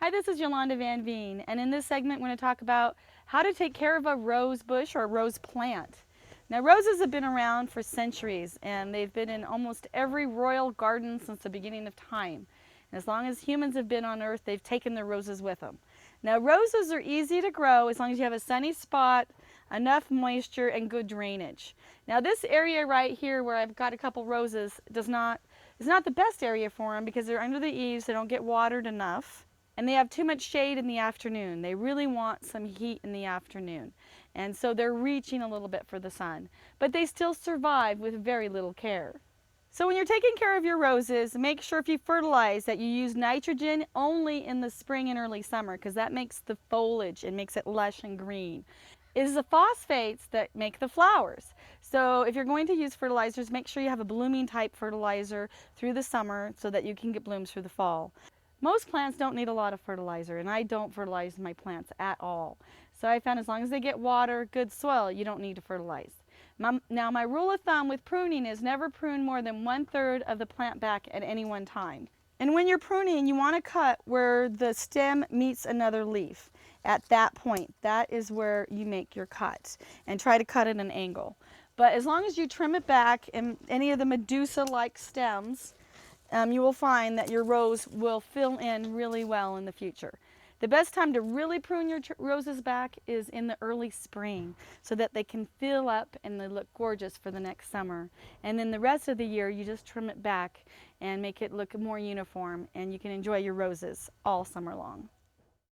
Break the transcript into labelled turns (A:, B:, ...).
A: Hi, this is Yolanda Vanveen, and in this segment we're going to talk about how to take care of a rose bush or a rose plant. Now, roses have been around for centuries, and they've been in almost every royal garden since the beginning of time. And as long as humans have been on Earth, they've taken their roses with them. Now, roses are easy to grow as long as you have a sunny spot, enough moisture, and good drainage. Now, this area right here where I've got a couple roses is not the best area for them because they're under the eaves, they don't get watered enough. And they have too much shade in the afternoon. They really want some heat in the afternoon. And so they're reaching a little bit for the sun. But they still survive with very little care. So when you're taking care of your roses, make sure if you fertilize that you use nitrogen only in the spring and early summer because that makes the foliage and makes it lush and green. It is the phosphates that make the flowers. So if you're going to use fertilizers, make sure you have a blooming type fertilizer through the summer so that you can get blooms through the fall. Most plants don't need a lot of fertilizer, and I don't fertilize my plants at all. So I found as long as they get water, good soil, you don't need to fertilize. Now my rule of thumb with pruning is never prune more than 1/3 of the plant back at any one time. And when you're pruning, you want to cut where the stem meets another leaf. At that point, that is where you make your cut, and try to cut at an angle. But as long as you trim it back and any of the Medusa-like stems, you will find that your rose will fill in really well in the future. The best time to really prune your roses back is in the early spring so that they can fill up and they look gorgeous for the next summer. And then the rest of the year you just trim it back and make it look more uniform, and you can enjoy your roses all summer long.